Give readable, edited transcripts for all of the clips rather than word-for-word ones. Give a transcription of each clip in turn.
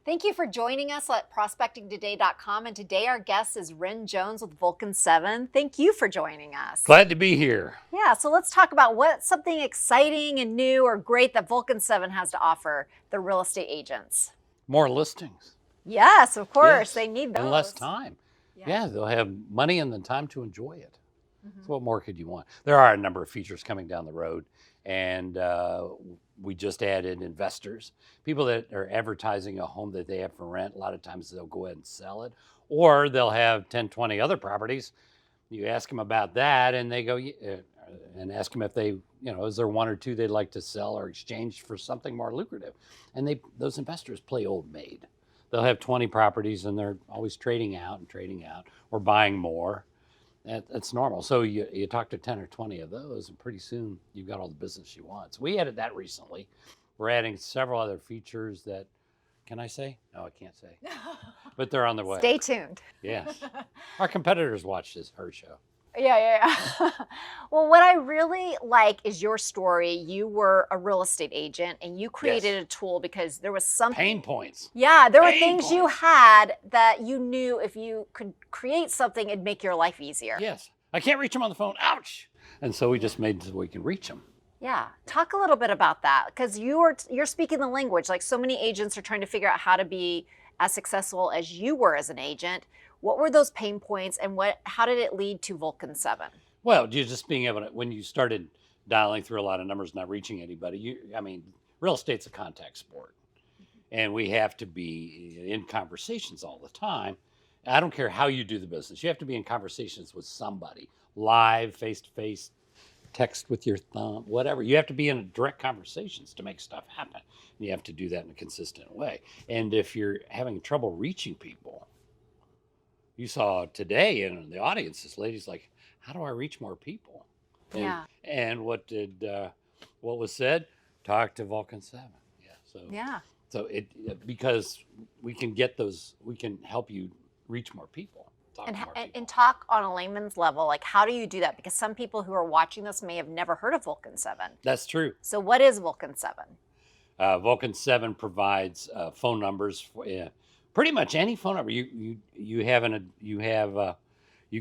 Thank you for joining us at prospectingtoday.com. And today our guest is Ren Jones with Vulcan 7. Thank you for joining us. Glad to be here. Yeah, so let's talk about what's something exciting and new or great that Vulcan 7 has to offer the real estate agents. More listings. Yes, of course. Yes. They need those. And less time. Yeah, they'll have money and the time to enjoy it. Mm-hmm. So what more could you want? There are a number of features coming down the road, and we just added investors, people that are advertising a home that they have for rent. A lot of times they'll go ahead and sell it, or they'll have 10, 20 other properties. You ask them about that, and they go, and ask them if they, is there one or two they'd like to sell or exchange for something more lucrative? And those investors play old maid. They'll have 20 properties, and they're always trading out or buying more. That's normal. So you talk to 10 or 20 of those, and pretty soon you've got all the business you want. So we added that recently. We're adding several other features that, can I say? No, I can't say. But they're on their way. Stay tuned. Yes. Our competitors watch her show. Yeah. Well, what I really like is your story. You were a real estate agent and you created a tool because there was something. Pain points. Yeah, there were things you had that you knew if you could create something, it'd make your life easier. Yes. I can't reach them on the phone. Ouch. And so we just made it so we can reach them. Yeah. Talk a little bit about that because you're speaking the language. Like so many agents are trying to figure out how to be as successful as you were as an agent. What were those pain points and how did it lead to Vulcan 7? Well, you're just being able to, when you started dialing through a lot of numbers, not reaching anybody, real estate's a contact sport. And we have to be in conversations all the time. I don't care how you do the business. You have to be in conversations with somebody, live, face-to-face, text with your thumb, whatever. You have to be in direct conversations to make stuff happen. And you have to do that in a consistent way. And if you're having trouble reaching people, you saw today in the audience, this lady's like, how do I reach more people? And what was said? Talk to Vulcan 7. So because we can help you reach more people. And talk on a layman's level, like how do you do that? Because some people who are watching this may have never heard of Vulcan 7. That's true. So what is Vulcan 7? Vulcan 7 provides phone numbers for pretty much any phone number. You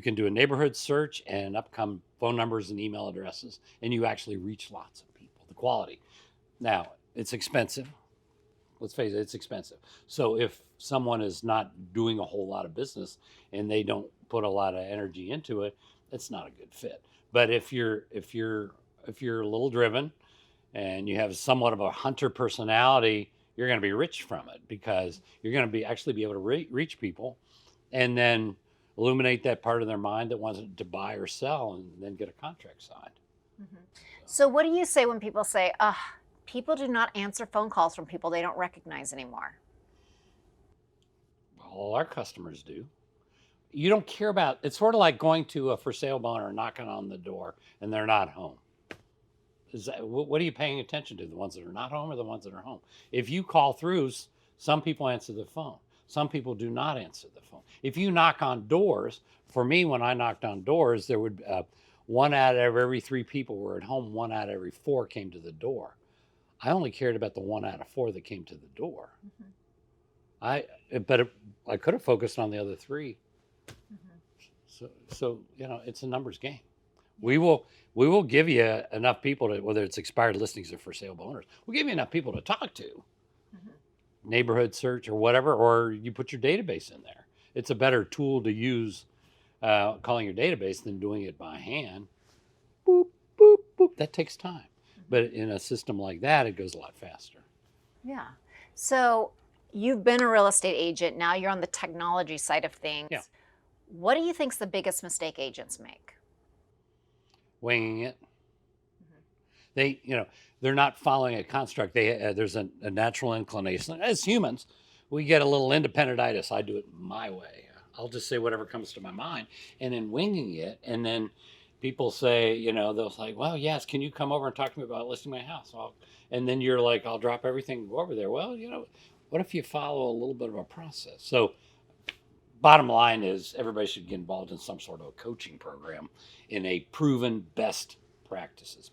can do a neighborhood search and upcome phone numbers and email addresses, and you actually reach lots of people. The quality. Now, it's expensive. Let's face it, it's expensive. So if someone is not doing a whole lot of business and they don't put a lot of energy into it, it's not a good fit. But if you're a little driven and you have somewhat of a hunter personality, you're going to be rich from it because you're going to be able to reach people and then illuminate that part of their mind that wants to buy or sell and then get a contract signed. Mm-hmm. So what do you say when people say, people do not answer phone calls from people they don't recognize anymore? All our customers do. You don't care about, it's sort of like going to a for sale barn or knocking on the door and they're not home. What are you paying attention to? The ones that are not home or the ones that are home? If you call through, some people answer the phone. Some people do not answer the phone. If you knock on doors, for me, when I knocked on doors, there would one out of every 3 people were at home. 1 out of every 4 came to the door. I only cared about the 1 out of 4 that came to the door. Mm-hmm. I could have focused on the other 3. Mm-hmm. So it's a numbers game. We will give you enough people to, whether it's expired listings or for sale by owners, we'll give you enough people to talk to. Mm-hmm. Neighborhood search or whatever, or you put your database in there. It's a better tool to use calling your database than doing it by hand. Boop, boop, boop. That takes time. Mm-hmm. But in a system like that, it goes a lot faster. Yeah. So you've been a real estate agent. Now you're on the technology side of things. Yeah. What do you think is the biggest mistake agents make? Winging it. Mm-hmm. They're not following a construct. There's a natural inclination. As humans, we get a little independentitis. I do it my way. I'll just say whatever comes to my mind. And in winging it, and then people say, they'll say, well, yes, can you come over and talk to me about listing my house? And then you're like, I'll drop everything and go over there. Well, what if you follow a little bit of a process? So bottom line is everybody should get involved in some sort of a coaching program in a proven best practices.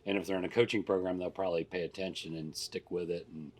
And if they're in a coaching program, they'll probably pay attention and stick with it and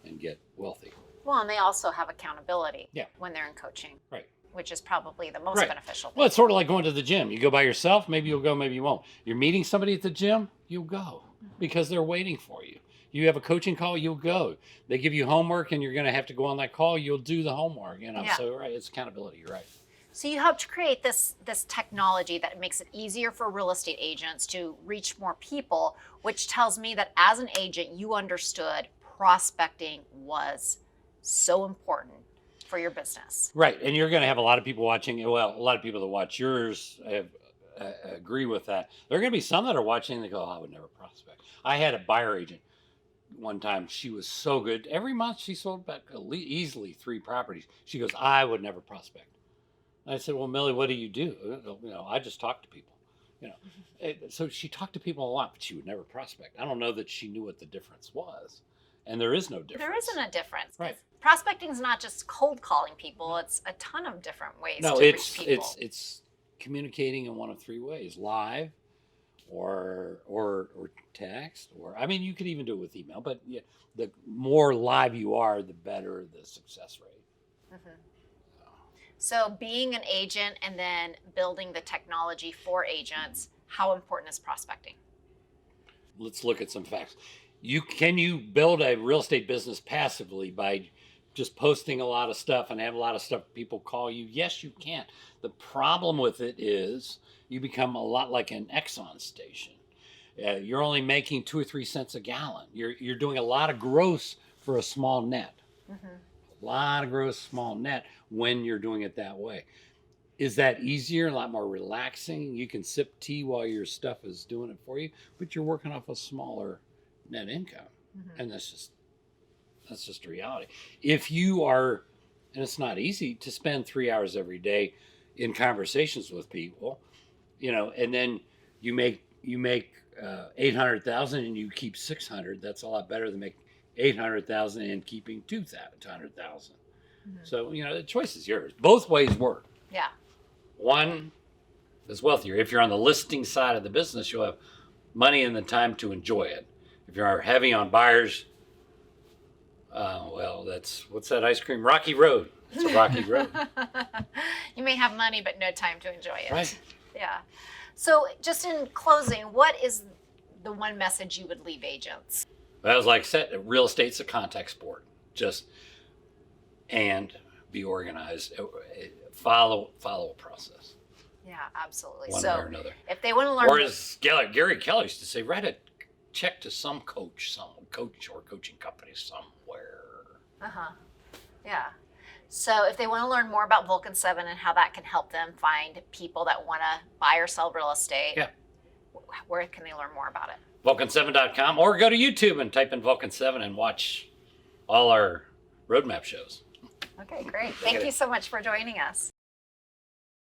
and get wealthy. Well, and they also have accountability Yeah. when they're in coaching, Right. which is probably the most Right. beneficial thing. Well, it's sort of like going to the gym. You go by yourself, maybe you'll go, maybe you won't. You're meeting somebody at the gym, you'll go because they're waiting for you. You have a coaching call, you'll go. They give you homework and you're going to have to go on that call, you'll do the homework. Yeah. So right, it's accountability. You're right. So you helped create this technology that makes it easier for real estate agents to reach more people, which tells me that as an agent, you understood prospecting was so important for your business. Right, and you're going to have a lot of people watching. Well, a lot of people that watch yours agree with that. There are going to be some that are watching and they go, oh, I would never prospect. I had a buyer agent one time. She was so good. Every month she sold back easily 3 properties. She goes, I would never prospect. And I said, well, Millie, what do? I just talk to people. So she talked to people a lot, but she would never prospect. I don't know that she knew what the difference was. And there is no difference. There isn't a difference. Right. Prospecting is not just cold calling people. It's a ton of different ways No, to reach people. it's communicating in one of 3 ways: live, or text, or you could even do it with email. But yeah, the more live you are, the better the success rate. Mm-hmm. So being an agent and then building the technology for agents, how important is prospecting? Let's look at some facts. Can you build a real estate business passively by just posting a lot of stuff and have a lot of stuff people call you? Yes, you can. The problem with it is you become a lot like an Exxon station. You're only making 2 or 3 cents a gallon. You're doing a lot of gross for a small net. Mm-hmm. A lot of gross, small net when you're doing it that way. Is that easier, a lot more relaxing? You can sip tea while your stuff is doing it for you, but you're working off a smaller net income. Mm-hmm. And that's just a reality. If you are, and it's not easy to spend 3 hours every day in conversations with people, and then you make 800,000 and you keep 600. That's a lot better than make 800,000 and keeping 200,000. Mm-hmm. So the choice is yours. Both ways work. Yeah. One is wealthier. If you're on the listing side of the business, you'll have money and the time to enjoy it. If you're heavy on buyers, what's that ice cream? Rocky Road. It's a rocky road. You may have money, but no time to enjoy it. Right. Yeah. So just in closing, what is the one message you would leave agents? Well, like I said, real estate's a contact sport. And be organized. Follow a process. Yeah, absolutely. One way or another. If they want to learn, or as Gary Kelly used to say, write a check to some coach or coaching company somewhere. Yeah. So if they want to learn more about Vulcan 7 and how that can help them find people that want to buy or sell real estate, yeah, where can they learn more about it? Vulcan7.com, or go to YouTube and type in Vulcan 7 and watch all our roadmap shows. Okay, great. Thank you so much for joining us.